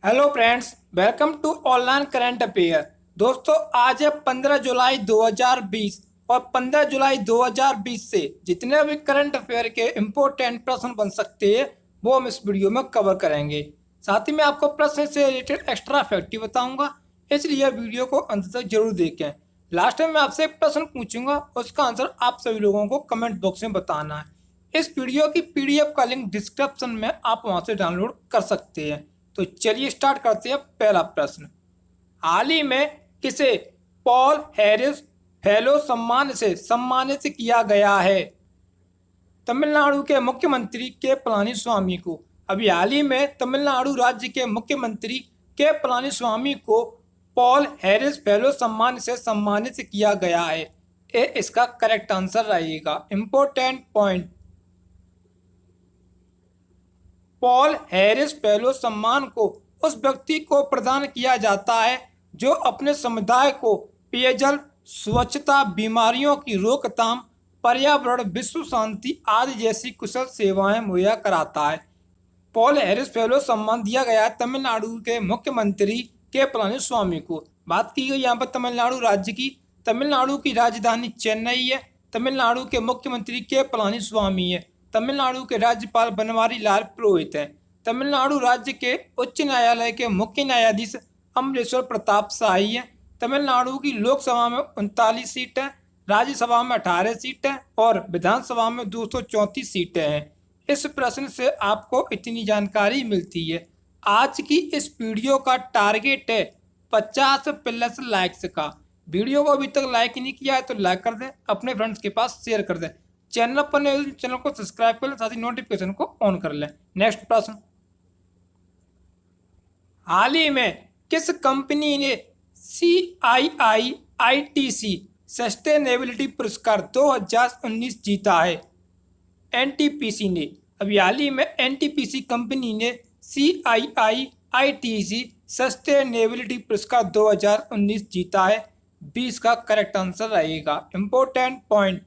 Hello friends, welcome to online current affair. दोस्तों, आज है 15 जुलाई 2020 और 15 जुलाई 2020 से जितने भी करंट अफेयर के इम्पोर्टेंट प्रश्न बन सकते हैं वो हम इस वीडियो में कवर करेंगे। साथ ही मैं आपको प्रश्न से रिलेटेड एक्स्ट्रा फैक्ट बताऊंगा, इसलिए वीडियो को अंत तक जरूर देखें। लास्ट में मैं आपसे एक प्रश्न पूछूंगा, उसका आंसर आप सभी लोगों को कमेंट बॉक्स में बताना है। इस वीडियो की पीडीएफ का लिंक डिस्क्रिप्शन में आप वहां से डाउनलोड कर सकते हैं। तो चलिए स्टार्ट करते हैं। पहला प्रश्न, हाल ही में किसे पॉल हैरिस फेलो सम्मान से सम्मानित किया गया है? तमिलनाडु के मुख्यमंत्री के पलानीस्वामी को। अभी हाल ही में तमिलनाडु राज्य के मुख्यमंत्री के पलानीस्वामी को पॉल हैरिस फेलो सम्मान से सम्मानित किया गया है। ये इसका करेक्ट आंसर रहेगा। Important point, Paul Harris fellow सम्मान को उस व्यक्ति को प्रदान किया जाता है जो अपने समुदाय को पेयजल, स्वच्छता, बीमारियों की रोकथाम, पर्यावरण, विश्व शांति आदि जैसी कुशल सेवाएं मुहैया कराता है। पॉल हैरिस फेलो सम्मान दिया गया है तमिलनाडु के मुख्यमंत्री के पलानीस्वामी को। बात की गई यहाँ पर तमिलनाडु राज्य की। तमिलनाडु की राजधानी चेन्नई है। तमिलनाडु के मुख्यमंत्री के पलानीस्वामी है। तमिलनाडु के राज्यपाल बनवारी लाल पुरोहित हैं। तमिलनाडु राज्य के उच्च न्यायालय के मुख्य न्यायाधीश अमरेश्वर प्रताप शाही हैं। तमिलनाडु की लोकसभा में 39 सीटें, राज्यसभा में 18 सीटें और विधानसभा में 234 सीटें हैं। इस प्रश्न से आपको इतनी जानकारी मिलती है। आज की इस वीडियो का टारगेट है 50+ लाइक्स का। वीडियो को अभी तक लाइक नहीं किया है तो लाइक कर दें, अपने फ्रेंड्स के पास शेयर कर दें। चैनल पर नए चैनल को सब्सक्राइब कर लें, साथ ही नोटिफिकेशन को ऑन कर लें। नेक्स्ट प्रश्न, हाल ही में किस कंपनी ने CII-ITC सस्टेनेबिलिटी पुरस्कार 2019 जीता है? NTPC ने। अभी हाल ही में NTPC कंपनी ने CII-ITC सस्टेनेबिलिटी पुरस्कार 2019 जीता है। 20 का करेक्ट आंसर रहेगा। इंपॉर्टेंट पॉइंट,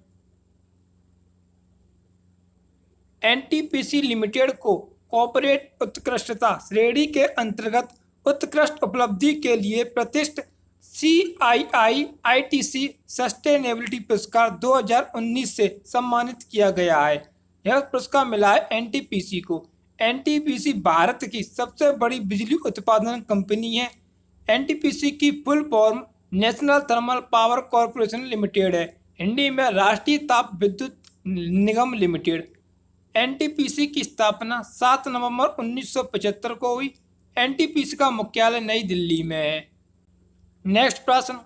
NTPC लिमिटेड को कॉर्पोरेट उत्कृष्टता श्रेणी के अंतर्गत उत्कृष्ट उपलब्धि के लिए प्रतिष्ठित CII-ITC सस्टेनेबिलिटी पुरस्कार 2019 से सम्मानित किया गया है। यह पुरस्कार मिला है NTPC को। NTPC भारत की सबसे बड़ी बिजली उत्पादन कंपनी है। NTPC की full form national thermal power corporation limited है, हिंदी में राष्ट्रीय ताप विद्युत निगम लिमिटेड। NTPC की स्थापना 7 नवंबर 1975 को हुई। NTPC का मुख्यालय नई दिल्ली में है। नेक्स्ट प्रश्न,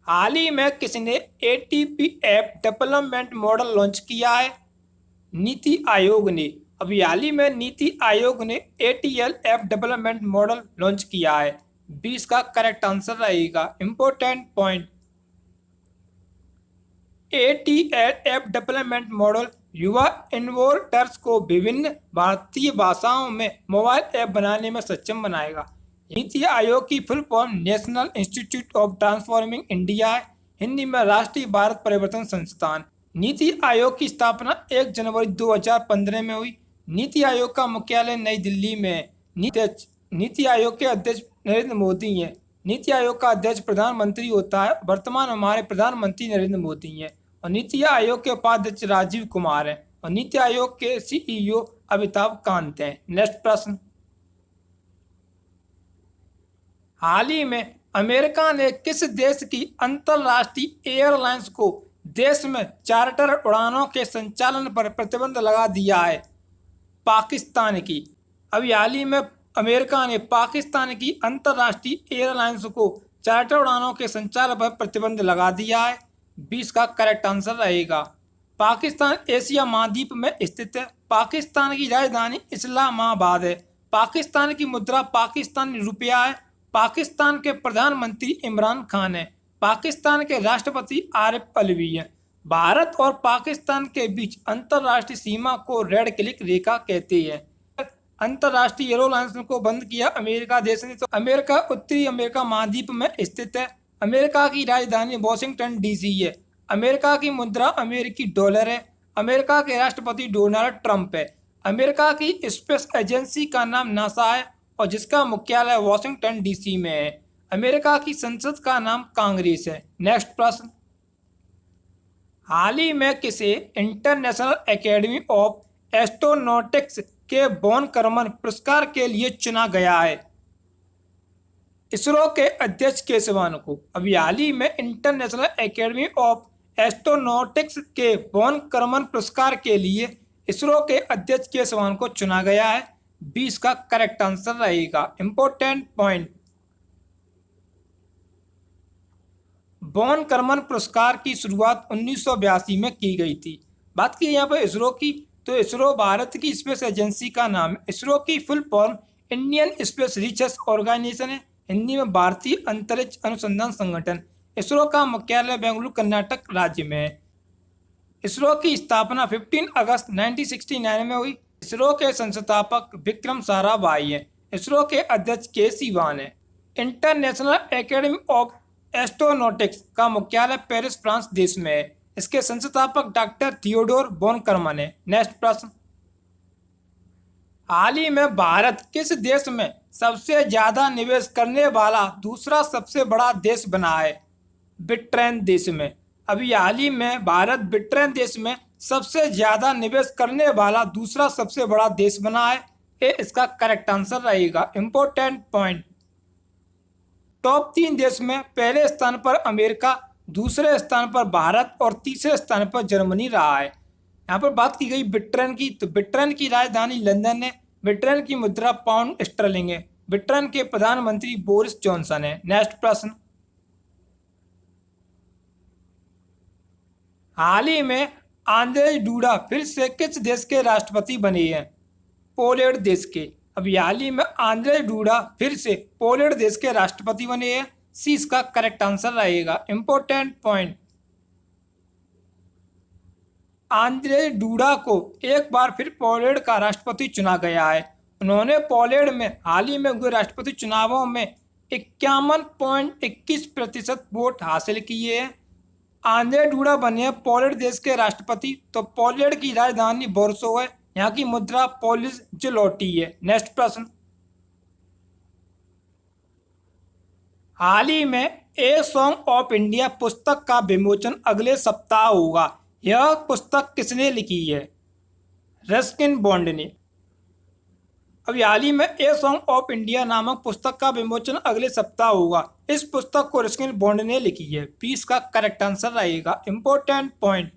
हाल ही में किसने ATP-F डेवलपमेंट मॉडल लॉन्च किया है? नीति आयोग ने। अभी हाल ही में नीति आयोग ने ATL-F डेवलपमेंट मॉडल लॉन्च किया है। 20 का करेक्ट आंसर रहेगा। Important point, ATL-F development model युवा इन्वोटर्स को विभिन्न भारतीय भाषाओं में मोबाइल ऐप बनाने में सक्षम बनाएगा। नीति आयोग की full form national institute of transforming India है, हिंदी में राष्ट्रीय भारत परिवर्तन संस्थान। नीति आयोग की स्थापना 1 जनवरी 2015 में हुई। नीति आयोग का मुख्यालय नई दिल्ली में है। नीति आयोग के अध्यक्ष नरेंद्र मोदी हैं। नीति आयोग का अध्यक्ष प्रधानमंत्री होता है। वर्तमान हमारे प्रधानमंत्री नरेंद्र मोदी हैं और नीति आयोग के उपाध्यक्ष राजीव कुमार हैं और नीति आयोग के CEO अमिताभ कांत हैं। नेक्स्ट प्रश्न, हाल ही में अमेरिका ने किस देश की अंतरराष्ट्रीय एयरलाइंस को देश में चार्टर उड़ानों के संचालन पर प्रतिबंध लगा दिया है? पाकिस्तान की। अभी हाल ही में अमेरिका ने पाकिस्तान की अंतरराष्ट्रीय एयरलाइंस को चार्टर उड़ानों के संचालन पर प्रतिबंध लगा दिया है। 20 का करेक्ट आंसर रहेगा। पाकिस्तान एशिया महाद्वीप में स्थित है। पाकिस्तान की राजधानी इस्लामाबाद है। पाकिस्तान की मुद्रा पाकिस्तानी रुपया है। पाकिस्तान के प्रधानमंत्री इमरान खान है। पाकिस्तान के राष्ट्रपति आरिफ अलवी हैं। भारत और पाकिस्तान के बीच अंतरराष्ट्रीय सीमा को रेड क्लिक रेखा कहते हैं। अंतरराष्ट्रीय एयरलाइंस को बंद किया अमेरिका देश ने। तो अमेरिका उत्तरी अमेरिका महाद्वीप में स्थित है। अमेरिका की राजधानी वॉशिंगटन DC है। अमेरिका की मुद्रा अमेरिकी डॉलर है। अमेरिका के राष्ट्रपति डोनाल्ड ट्रंप है। अमेरिका की स्पेस एजेंसी का नाम नासा है और जिसका मुख्यालय वॉशिंगटन डीसी में है। अमेरिका की संसद का नाम कांग्रेस है। नेक्स्ट प्रश्न, हाल ही में किसे इंटरनेशनल एकेडमी ऑफ एस्ट्रोनॉटिक्स के वॉन करमन पुरस्कार के लिए चुना गया है? इसरो के अध्यक्ष के सिवान को। अभी हाल ही में इंटरनेशनल एकेडमी ऑफ एस्ट्रोनॉटिक्स के वॉन करमन पुरस्कार के लिए इसरो के अध्यक्ष के सिवान को चुना गया है। 20 का करेक्ट आंसर रहेगा। इंपॉर्टेंट पॉइंट, वॉन करमन पुरस्कार की शुरुआत 1982 में की गई थी। बात की यहाँ पर इसरो की, तो इसरो भारत की स्पेस एजेंसी का नाम है। इसरो की full form Indian space research organization है, हिंदी में भारतीय अंतरिक्ष अनुसंधान संगठन। इसरो का मुख्यालय बेंगलुरु कर्नाटक राज्य में है। इसरो की स्थापना 15 अगस्त 1969 में हुई। इसरो के संस्थापक विक्रम साराभाई हैं। इसरो के अध्यक्ष के सिवान है। इंटरनेशनल एकेडमी ऑफ एस्ट्रोनॉटिक्स का मुख्यालय पेरिस फ्रांस देश में है। इसके संस्थापक डॉक्टर थियोडोर वॉन करमन है। नेक्स्ट प्रश्न, हाल ही में भारत किस देश में सबसे ज्यादा निवेश करने वाला दूसरा सबसे बड़ा देश बना है? ब्रिटेन देश में। अभी हाल ही में भारत ब्रिटेन देश में सबसे ज्यादा निवेश करने वाला दूसरा सबसे बड़ा देश बना है। ये इसका करेक्ट आंसर रहेगा। इंपॉर्टेंट पॉइंट, टॉप 3 देश में पहले स्थान पर अमेरिका, दूसरे स्थान पर भारत और तीसरे स्थान पर जर्मनी रहा है। यहाँ पर बात की गई ब्रिटेन की, तो ब्रिटेन की राजधानी लंदन है। ब्रिटेन की मुद्रा पाउंड स्टर्लिंग है। ब्रिटेन के प्रधानमंत्री बोरिस जॉनसन है। नेक्स्ट प्रश्न, हाल ही में आंद्रेज डूडा फिर से किस देश के राष्ट्रपति बने हैं? पोलैंड देश के। अभी हाल ही में आंद्रेज डूडा फिर से पोलैंड देश के राष्ट्रपति बने हैं। सी इसका करेक्ट आंसर रहेगा। इंपॉर्टेंट पॉइंट, आंद्रेज डूडा को एक बार फिर पोलैंड का राष्ट्रपति चुना गया है। उन्होंने पोलैंड में हाल ही में हुए राष्ट्रपति चुनावों में 51.21% वोट हासिल किए हैं। आंद्रेज डूडा बने हैं पोलैंड देश के राष्ट्रपति। तो पोलैंड की राजधानी वॉर्सो है। यहाँ की मुद्रा पोलिश ज़्लोटी है। नेक्स्ट प्रश्न, हाल ही में ए सॉन्ग ऑफ इंडिया पुस्तक का विमोचन अगले सप्ताह होगा। यह पुस्तक किसने लिखी है? रस्किन बॉन्ड ने। अभी हाल ही में ए सॉन्ग ऑफ इंडिया नामक पुस्तक का विमोचन अगले सप्ताह होगा। इस पुस्तक को रस्किन बॉन्ड ने लिखी है। 20 का करेक्ट आंसर रहेगा। इंपॉर्टेंट पॉइंट,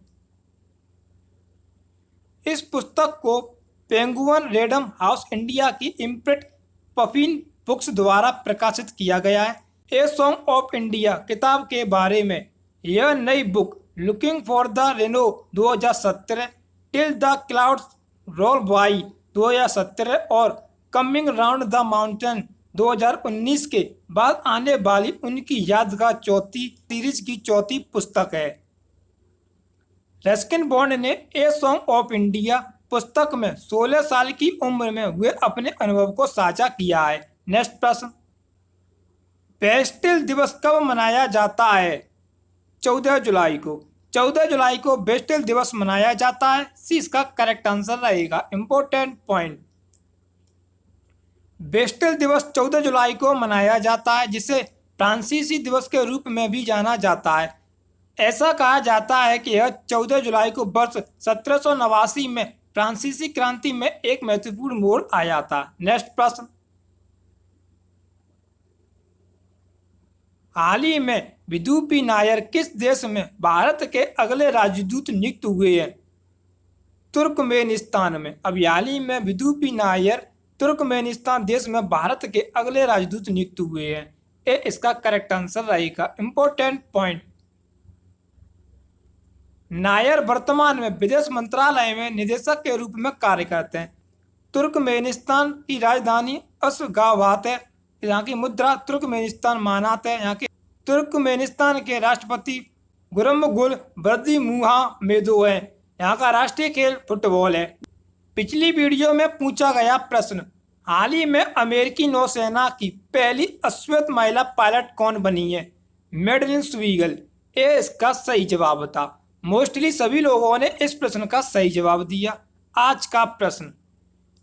इस पुस्तक को पेंगुइन रेडम हाउस इंडिया की इम्प्रिंट पफिन बुक्स द्वारा प्रकाशित किया गया है। ए सॉन्ग ऑफ इंडिया किताब के बारे में यह नई book looking for the Reno 2017, till the clouds roll by 2017 और कमिंग राउंड द माउंटेन 2019 के बाद आने वाली उनकी यादगार चौथी सीरीज की चौथी पुस्तक है। रस्किन बॉन्ड ने ए सॉन्ग ऑफ इंडिया पुस्तक में 16 साल की उम्र में हुए अपने अनुभव को साझा किया है। नेक्स्ट प्रश्न, बेस्टिल दिवस कब मनाया जाता है? 14 जुलाई को। 14 जुलाई को बेस्टिल दिवस मनाया जाता है। सी इसका करेक्ट आंसर रहेगा। इंपॉर्टेंट पॉइंट, बेस्टिल दिवस 14 जुलाई को मनाया जाता है, जिसे फ्रांसीसी दिवस के रूप में भी जाना जाता है। ऐसा कहा जाता है कि यह 14 जुलाई को वर्ष 1789 में फ्रांसीसी क्रांति में एक महत्वपूर्ण मोड़ आया था। नेक्स्ट प्रश्न, हाल ही में विधु पी नायर किस देश में भारत के अगले राजदूत नियुक्त हुए हैं? तुर्कमेनिस्तान में। अभी हाल ही में विधु पी नायर तुर्कमेनिस्तान देश में भारत के अगले राजदूत नियुक्त हुए हैं। ये इसका करेक्ट आंसर रहेगा। इंपॉर्टेंट पॉइंट, नायर वर्तमान में विदेश मंत्रालय में निदेशक के रूप में कार्य करते हैं। तुर्कमेनिस्तान की राजधानी अशगाबाद है। यहाँ की मुद्रा तुर्कमेनिस्तान मानात है। यहाँ के तुर्कमेनिस्तान के राष्ट्रपति गुरमगुल बर्दिमुहामेदोव है। यहाँ का राष्ट्रीय खेल फुटबॉल है। पिछली वीडियो में पूछा गया प्रश्न, हाल ही में अमेरिकी नौसेना की पहली अश्वेत महिला पायलट कौन बनी है? मेडलिन स्वीगल। ये इसका सही जवाब था। मोस्टली सभी लोगों ने इस प्रश्न का सही जवाब दिया। आज का प्रश्न,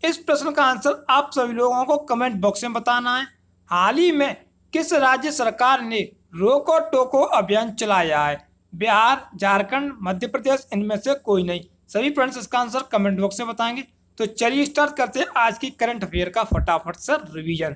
इस प्रश्न का आंसर आप सभी लोगों को कमेंट बॉक्स में बताना है। हाल ही में किस राज्य सरकार ने रोको टोको अभियान चलाया है? बिहार, झारखंड, मध्य प्रदेश, इनमें से कोई नहीं। सभी फ्रेंड्स इसका आंसर कमेंट बॉक्स में बताएंगे। तो चलिए स्टार्ट करते हैं आज की करंट अफेयर का फटाफट से रिवीजन।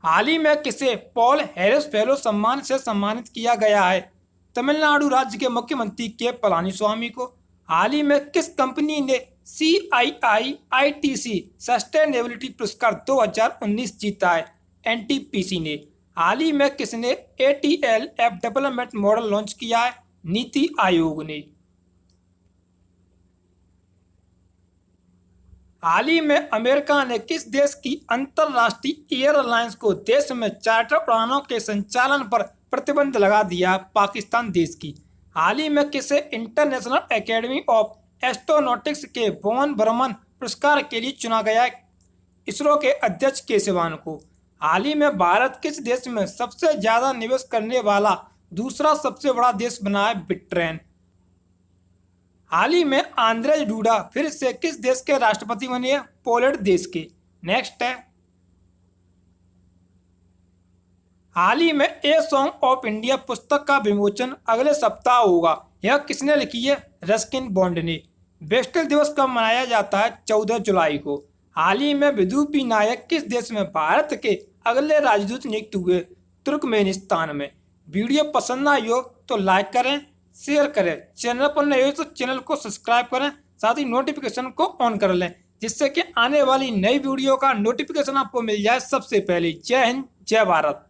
हाल ही में किसे पॉल हैरिस फेलो सम्मान से सम्मानित किया गया है? तमिलनाडु राज्य के मुख्यमंत्री के पलानीस्वामी को। हाल ही में किस कंपनी ने CII-ITC सस्टेनेबिलिटी पुरस्कार 2019 जीता है? NTPC ने। हाल ही में किसने ATL app development model launch किया है? नीति आयोग ने। हाल ही में अमेरिका ने किस देश की अंतरराष्ट्रीय एयरलाइंस को देश में चार्टर उड़ानों के संचालन पर प्रतिबंध लगा दिया? पाकिस्तान देश की। हाल ही में किसे इंटरनेशनल एकेडमी ऑफ एस्ट्रोनॉटिक्स के वॉन बर्मन पुरस्कार के लिए चुना गया? इसरो के अध्यक्ष के सिवान को। हाल ही में भारत किस देश में सबसे ज्यादा निवेश करने वाला दूसरा सबसे बड़ा देश बना है? ब्रिटेन। हाल ही में आंद्रेज डूडा फिर से किस देश के राष्ट्रपति बने हैं? पोलैंड देश के। नेक्स्ट है, हाल ही में ए सॉन्ग ऑफ इंडिया पुस्तक का विमोचन अगले सप्ताह होगा। यह किसने लिखी है? रस्किन बॉन्ड ने। बेस्टल दिवस कब मनाया जाता है? 14 जुलाई को। हाल ही में विदुषी नायक किस देश में भारत के अगले राजदूत नियुक्त हुए? तुर्कमेनिस्तान में। वीडियो पसंद आई हो तो लाइक करें, शेयर करें, चैनल पर नए हो तो चैनल को सब्सक्राइब करें, साथ ही नोटिफिकेशन को ऑन कर लें, जिससे कि आने वाली नई वीडियो का नोटिफिकेशन आपको मिल जाए सबसे पहले। जय हिंद, जय भारत।